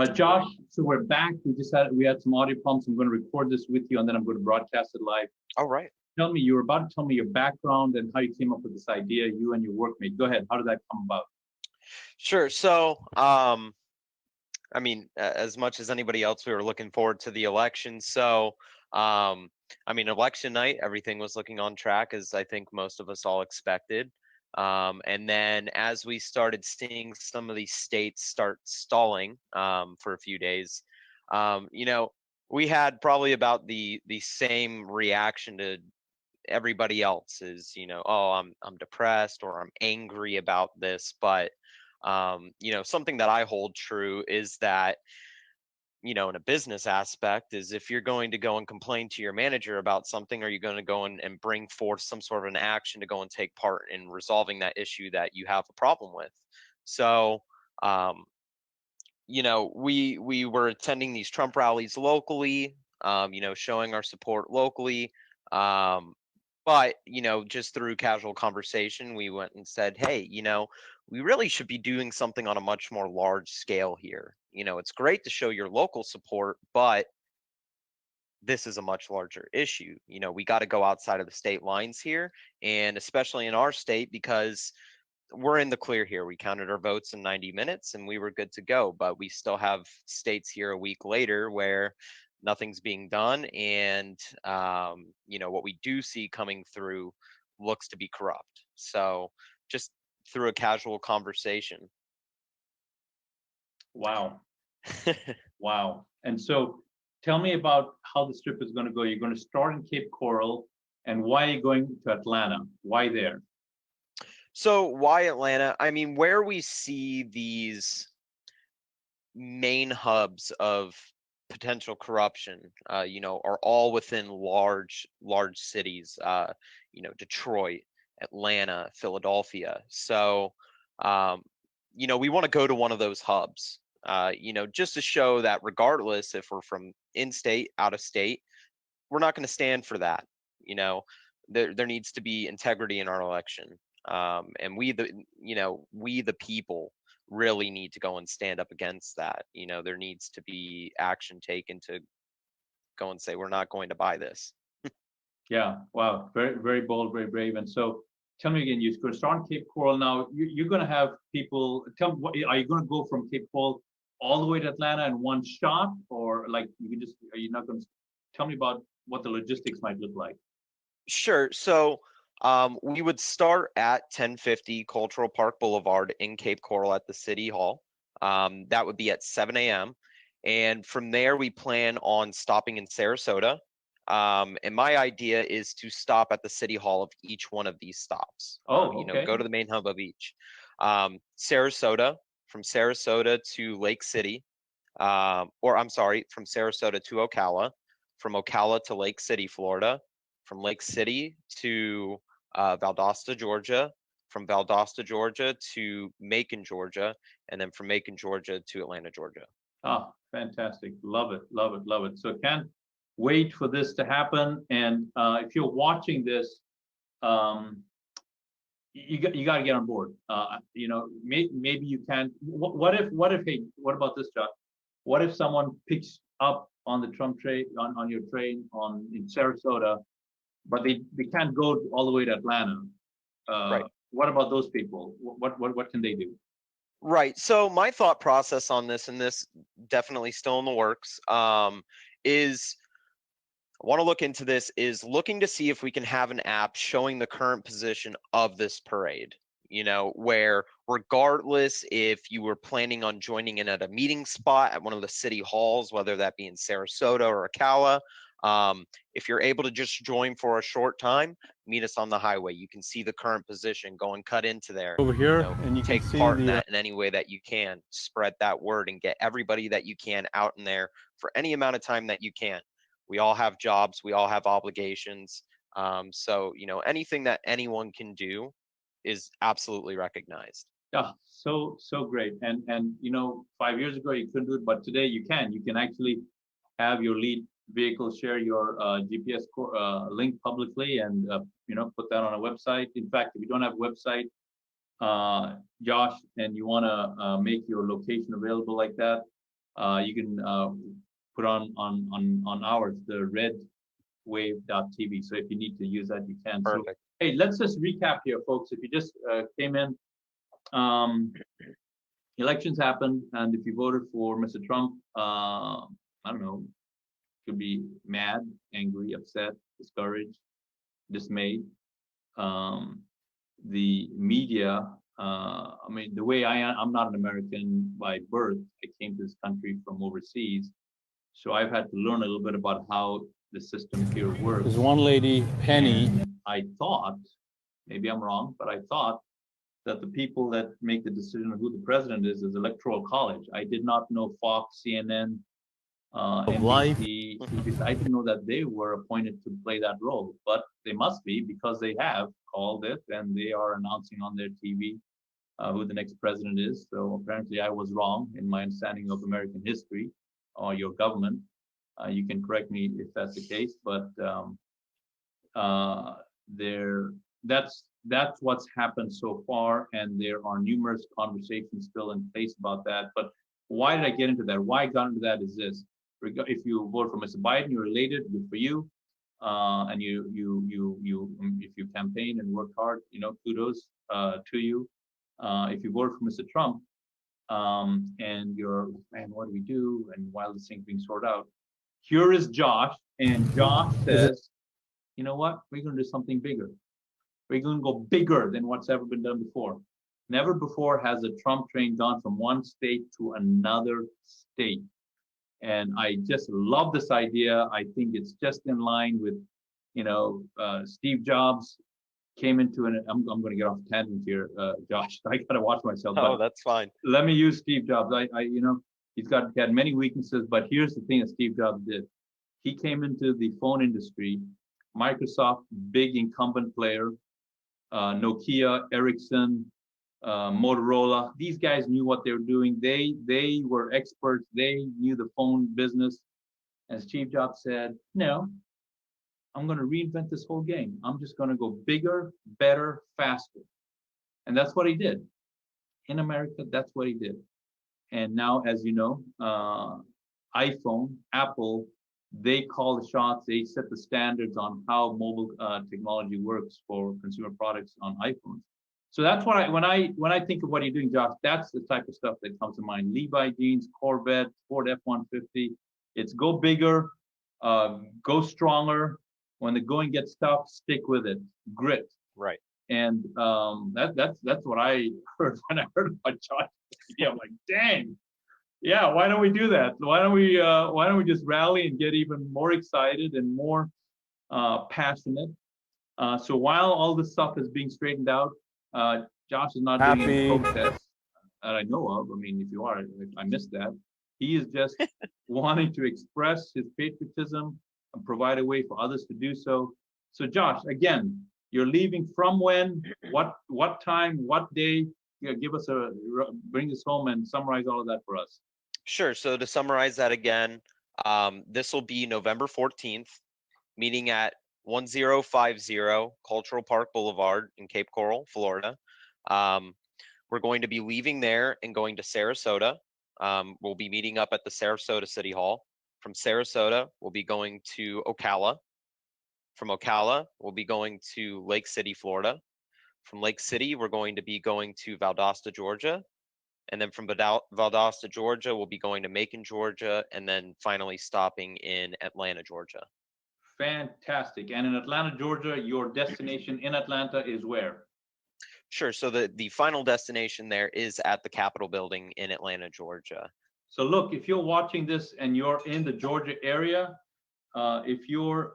Josh, so we're back. We had some audio problems. I'm going to record this with you, and then I'm going to broadcast it live. All right. Tell me, you were about to tell me your background and how you came up with this idea, you and your workmate. Go ahead. How did that come about? Sure. So, I mean, as much as anybody else, we were looking forward to the election. So, I mean, election night, everything was looking on track, as I think most of us all expected. And then as we started seeing some of these states start stalling for a few days, you know, we had probably about the same reaction to everybody else is, oh, I'm depressed or I'm angry about this. But something that I hold true is that, in a business aspect, is if you're going to go and complain to your manager about something, are you going to go and bring forth some sort of an action to go and take part in resolving that issue that you have a problem with? So, um, we were attending these Trump rallies locally, showing our support locally. Um, but, just through casual conversation, we went and said, hey, we really should be doing something on a much more large scale here. It's great to show your local support, but this is a much larger issue. We got to go outside of the state lines here, and especially in our state, because we're in the clear here. We counted our votes in 90 minutes and we were good to go. But we still have states here a week later where nothing's being done. And, what we do see coming through looks to be corrupt. So just through a casual conversation. Wow. Wow. And so tell me about how the trip is going to go. You're going to start in Cape Coral, and why are you going to Atlanta? Why there? So why Atlanta? I mean, where we see these main hubs of potential corruption, are all within large cities. Detroit, Atlanta, Philadelphia. So, we want to go to one of those hubs. Just to show that regardless if we're from in-state, out of state, we're not going to stand for that. There needs to be integrity in our election, and we the people really need to go and stand up against that. There needs to be action taken to go and say we're not going to buy this. Yeah. Wow. Very, very bold, very brave. And so tell me again, you're going to start in Cape Coral. Now you're going to have people tell me, are you going to go from Cape Coral all the way to Atlanta in one shot, or like you can just, are you not going to tell me about what the logistics might look like? Sure. So we would start at 1050 Cultural Park Boulevard in Cape Coral at the City Hall. That would be at 7 a.m. And from there, we plan on stopping in Sarasota. And my idea is to stop at the City Hall of each one of these stops. Oh, okay. Go to the main hub of each. Sarasota, from Sarasota to Lake City, or I'm sorry, from Sarasota to Ocala, from Ocala to Lake City, Florida, from Lake City to Valdosta, Georgia, from Valdosta, Georgia to Macon, Georgia, and then from Macon, Georgia to Atlanta, Georgia. Oh, fantastic. Love it, love it, love it. So can't wait for this to happen. And if you're watching this, you got to get on board. Maybe you can. What if? Hey, what about this, Josh? What if someone picks up on the Trump train on your train in Sarasota, but they can't go all the way to Atlanta? Right. What about those people? What can they do? Right. So my thought process on this, and this definitely still in the works, is I want to look into this, is looking to see if we can have an app showing the current position of this parade, where regardless if you were planning on joining in at a meeting spot at one of the city halls, whether that be in Sarasota or Ocala, if you're able to just join for a short time, meet us on the highway. You can see the current position, go and cut into there. Over here, and you take can see part in that in any way that you can. Spread that word and get everybody that you can out in there for any amount of time that you can. We all have jobs, we all have obligations. So, anything that anyone can do is absolutely recognized. Yeah, so great. And 5 years ago you couldn't do it, but today you can. You can actually have your lead vehicle share your GPS link publicly, and put that on a website. In fact, if you don't have a website, Josh, and you want to make your location available like that, You can put on ours, the redwave.tv. So if you need to use that, you can. So, Perfect. hey, let's just recap here, folks. If you just came in, elections happened, and if you voted for Mr. Trump, I don't know, could be mad, angry, upset, discouraged, dismayed. The media, I mean, the way I'm not an American by birth. I came to this country from overseas. So I've had to learn a little bit about how the system here works. There's one lady, Penny. And I thought, maybe I'm wrong, but I thought that the people that make the decision of who the president is Electoral College. I did not know Fox, CNN, NBC, CBC. I didn't know that they were appointed to play that role, but they must be because they have called it and they are announcing on their TV who the next president is. So apparently I was wrong in my understanding of American history or your government. You can correct me if that's the case, but that's what's happened so far, and there are numerous conversations still in place about that. But why did I get into that? Why I got into that is this: if you vote for Mr. Biden, you're elated, good for you, and if you campaign and work hard, kudos to you. If you vote for Mr. Trump, and you're, man, what do we do? And while this thing's being sorted out, here is Josh, and Josh says, you know what? We're going to do something bigger. We're going to go bigger than what's ever been done before. Never before has a Trump train gone from one state to another state. And I just love this idea. I think it's just in line with, Steve Jobs came into an, I'm going to get off tangent here, Josh. I got to watch myself. Oh, that's fine. Let me use Steve Jobs. He had many weaknesses, but here's the thing that Steve Jobs did. He came into the phone industry, Microsoft, big incumbent player, Nokia, Ericsson, Motorola. These guys knew what they were doing. They were experts. They knew the phone business. And Steve Jobs said, no, I'm going to reinvent this whole game. I'm just going to go bigger, better, faster. And that's what he did. In America, that's what he did. And now, as you know, iPhone, Apple, they call the shots. They set the standards on how mobile technology works for consumer products on iPhones. So that's what when I think of what you're doing, Josh, that's the type of stuff that comes to mind. Levi jeans, Corvette, Ford F-150. It's go bigger, go stronger. When the going gets tough, stick with it. Grit. Right. And that's what I heard when I heard about Josh. Yeah, I'm like, dang. Yeah, why don't we do that? Why don't we just rally and get even more excited and more passionate? So while all this stuff is being straightened out, Josh is not doing any protests that I know of. I mean, if you are, I missed that. He is just wanting to express his patriotism and provide a way for others to do so. So Josh, again, you're leaving from when? What time? What day? Bring us home and summarize all of that for us. Sure. So to summarize that again, this will be November 14th, meeting at 1050 Cultural Park Boulevard in Cape Coral, Florida. We're going to be leaving there and going to Sarasota. We'll be meeting up at the Sarasota City Hall. From Sarasota, we'll be going to Ocala. From Ocala, we'll be going to Lake City, Florida. From Lake City, we're going to be going to Valdosta, Georgia. And then from Valdosta, Georgia, we'll be going to Macon, Georgia, and then finally stopping in Atlanta, Georgia. Fantastic. And in Atlanta, Georgia, your destination in Atlanta is where? Sure. So the final destination there is at the Capitol building in Atlanta, Georgia. So look, if you're watching this and you're in the Georgia area, if you're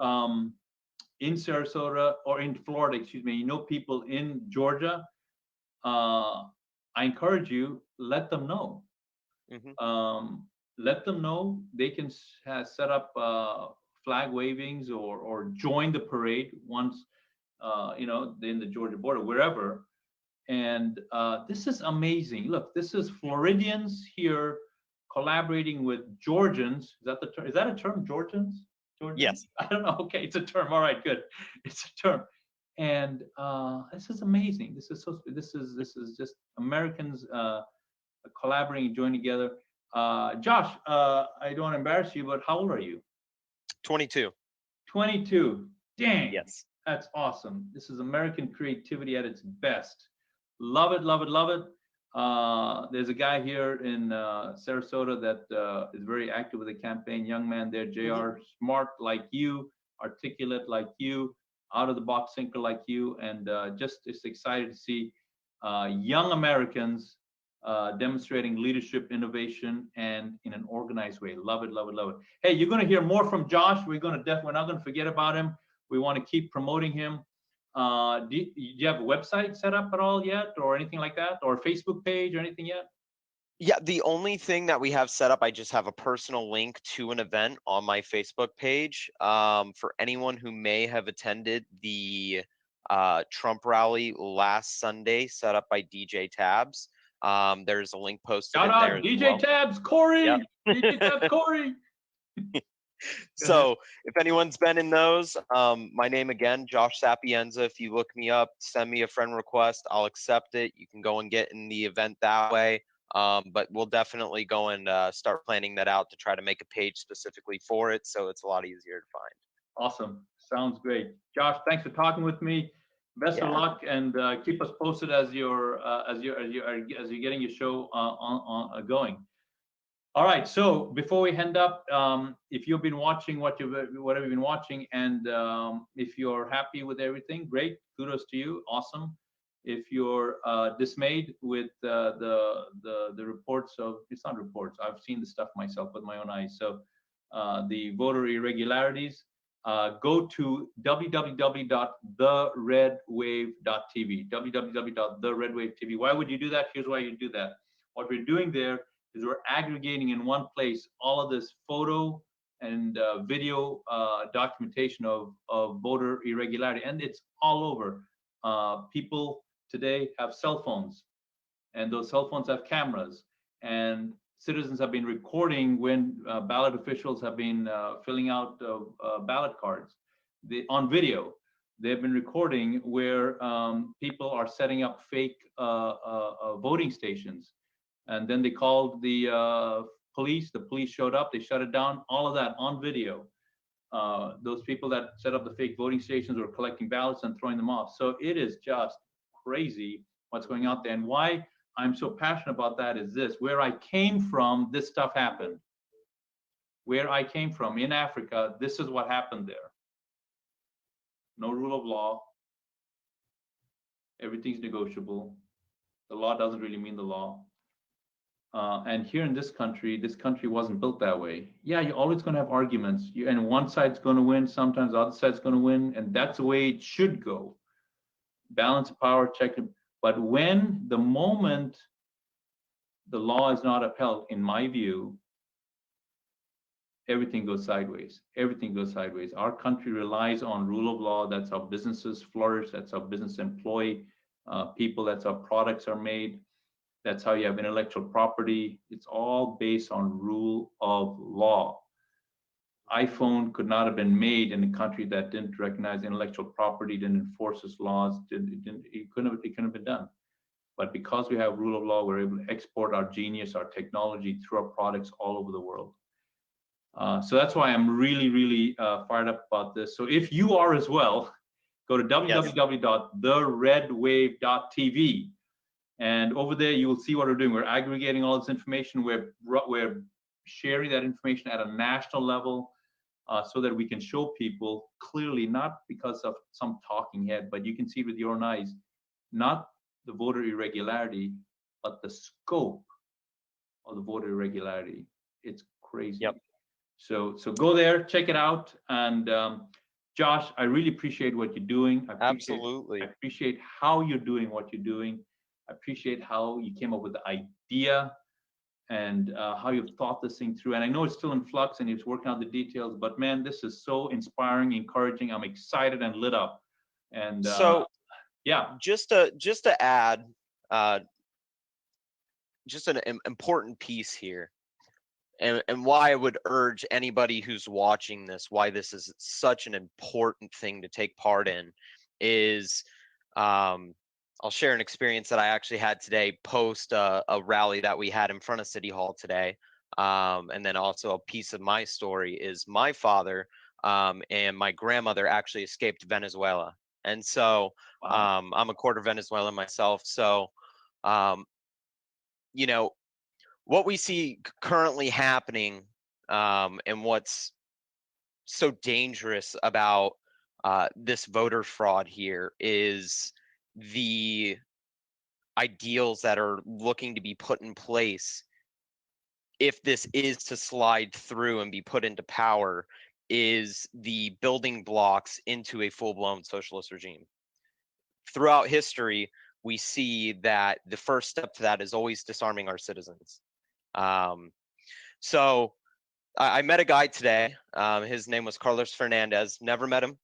in Sarasota or in Florida, excuse me, people in Georgia, I encourage you, let them know. Mm-hmm. Let them know. They can set up flag wavings or join the parade once, in the Georgia border, wherever. And this is amazing. Look, this is Floridians here collaborating with Georgians. Is that the term? Is that a term, Georgians? Yes. I don't know. Okay, it's a term. All right, good. It's a term. And this is amazing. This is just Americans collaborating and joining together. Josh, I don't want to embarrass you, but how old are you? 22. 22. Dang, Yes. that's awesome. This is American creativity at its best. Love it, love it, love it. There's a guy here in Sarasota that is very active with the campaign. Young man there, JR, smart like you, articulate like you, out of the box thinker like you, and just is excited to see young Americans demonstrating leadership, innovation, and in an organized way. Love it, love it, love it. Hey, you're going to hear more from Josh. We're not going to forget about him. We want to keep promoting him. Do you have a website set up at all yet, or anything like that, or a Facebook page or anything yet? Yeah, the only thing that we have set up, I just have a personal link to an event on my Facebook page. For anyone who may have attended the Trump rally last Sunday, set up by DJ Tabs. There's a link posted Shout in there out as DJ well. Tabs, Corey. Yep. DJ Tabs, Corey. So if anyone's been in those, my name again, Josh Sapienza. If you look me up, send me a friend request, I'll accept it. You can go and get in the event that way. But we'll definitely go and start planning that out to try to make a page specifically for it, so it's a lot easier to find. Awesome. Sounds great. Josh, thanks for talking with me. Best of luck, and keep us posted as you're getting your show going. All right. So before we end up, if you've been watching whatever you've been watching, and if you're happy with everything, great. Kudos to you. Awesome. If you're dismayed with the reports of, it's not reports, I've seen the stuff myself with my own eyes. So the voter irregularities, go to www.theredwave.tv, www.theredwave.tv. Why would you do that? Here's why you do that. What we're doing there is we're aggregating in one place all of this photo and video documentation of voter irregularity, and it's all over. People today have cell phones, and those cell phones have cameras, and citizens have been recording when ballot officials have been filling out ballot cards on video. They've been recording where people are setting up fake voting stations, and then they called the police. The police showed up, they shut it down, all of that on video. Those people that set up the fake voting stations were collecting ballots and throwing them off. So it is just crazy what's going out there. And why I'm so passionate about that is this: where I came from, this stuff happened. Where I came from in Africa, this is what happened there. No rule of law. Everything's negotiable. The law doesn't really mean the law. And here in this country wasn't built that way. Yeah, you're always going to have arguments, and one side's going to win, sometimes the other side's going to win, and that's the way it should go. Balance of power, check it. But when the moment the law is not upheld, in my view, everything goes sideways. Everything goes sideways. Our country relies on rule of law. That's how businesses flourish. That's how business employ people. That's how products are made. That's how you have intellectual property. It's all based on rule of law. iPhone could not have been made in a country that didn't recognize intellectual property, didn't enforce its laws. It couldn't have been done. But because we have rule of law, we're able to export our genius, our technology through our products all over the world. So that's why I'm really, really fired up about this. So if you are as well, go to www.theredwave.tv. And over there, you will see what we're doing. We're aggregating all this information. We're sharing that information at a national level so that we can show people clearly, not because of some talking head, but you can see with your own eyes, not the voter irregularity, but the scope of the voter irregularity. It's crazy. Yep. So go there, check it out. And Josh, I really appreciate what you're doing. Absolutely. I appreciate how you're doing what you're doing. I appreciate how you came up with the idea and how you've thought this thing through. And I know it's still in flux and you're working out the details, but man, this is so inspiring, encouraging. I'm excited and lit up. And so, yeah, just to add, just an important piece here, and why I would urge anybody who's watching this, why this is such an important thing to take part in, is I'll share an experience that I actually had today post a rally that we had in front of City Hall today. And then also a piece of my story is my father and my grandmother actually escaped Venezuela. And so Wow. I'm a quarter Venezuelan myself. So, um, you know, what we see currently happening and what's so dangerous about this voter fraud here is the ideals that are looking to be put in place if this is to slide through and be put into power is the building blocks into a full-blown socialist regime. Throughout history, we see that the first step to that is always disarming our citizens. Um, so I met a guy today. His name was Carlos Fernandez. Never met him.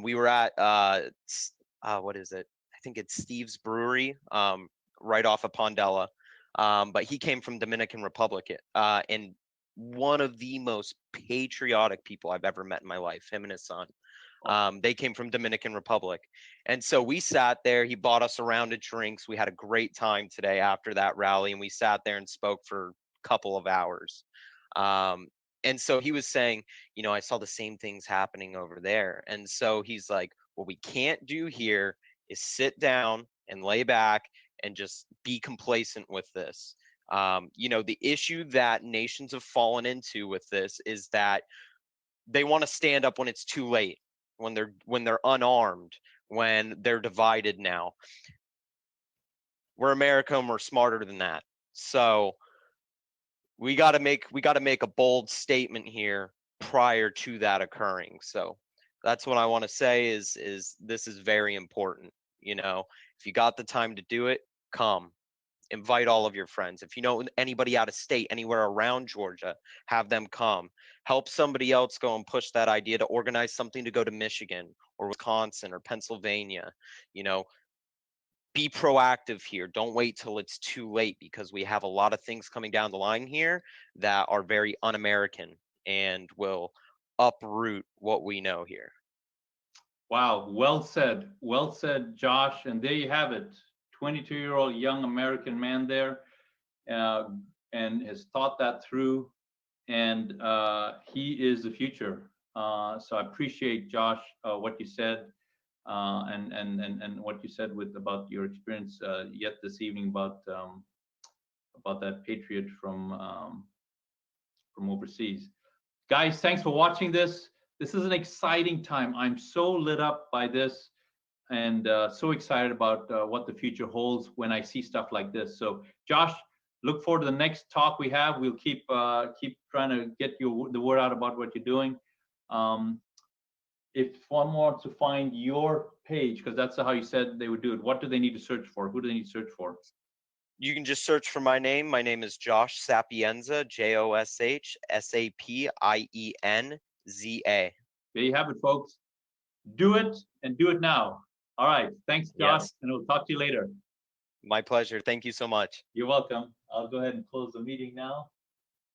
We were at what is it? I think it's Steve's Brewery, right off of Pondella. But he came from Dominican Republic, and one of the most patriotic people I've ever met in my life. Him and his son. They came from Dominican Republic, and so we sat there. He bought us a round of drinks. We had a great time today after that rally, and we sat there and spoke for a couple of hours. Um, and so he was saying, you know, I saw the same things happening over there. And so he's like, what we can't do here is sit down and lay back and just be complacent with this. You know, the issue that nations have fallen into with this is that they want to stand up when it's too late, when they're unarmed, when they're divided now. We're America and we're smarter than that. So we got to make a bold statement here prior to that occurring. So that's what I want to say is this is very important. You know, if you got the time to do it, come. Invite all of your friends. If you know anybody out of state, anywhere around Georgia, have them come. Help somebody else go and push that idea to organize something to go to Michigan or Wisconsin or Pennsylvania. You know, be proactive here. Don't wait till it's too late because we have a lot of things coming down the line here that are very un-American and will uproot what we know here. Wow, well said, Josh. And there you have it, 22-year-old young American man there, uh, and has thought that through, and he is the future. So I appreciate, Josh, what you said, and what you said with about your experience yet this evening about that patriot from overseas. Guys, thanks for watching this. This is an exciting time. I'm so lit up by this and so excited about what the future holds when I see stuff like this. So, Josh, look forward to the next talk we have. We'll keep trying to get you the word out about what you're doing. If one wants to find your page, because that's how you said they would do it, what do they need to search for? Who do they need to search for? You can just search for my name. My name is Josh Sapienza, Josh Sapienza. There you have it, folks. Do it and do it now. All right. Thanks, Josh, Yes. and we'll talk to you later. My pleasure. Thank you so much. You're welcome. I'll go ahead and close the meeting now.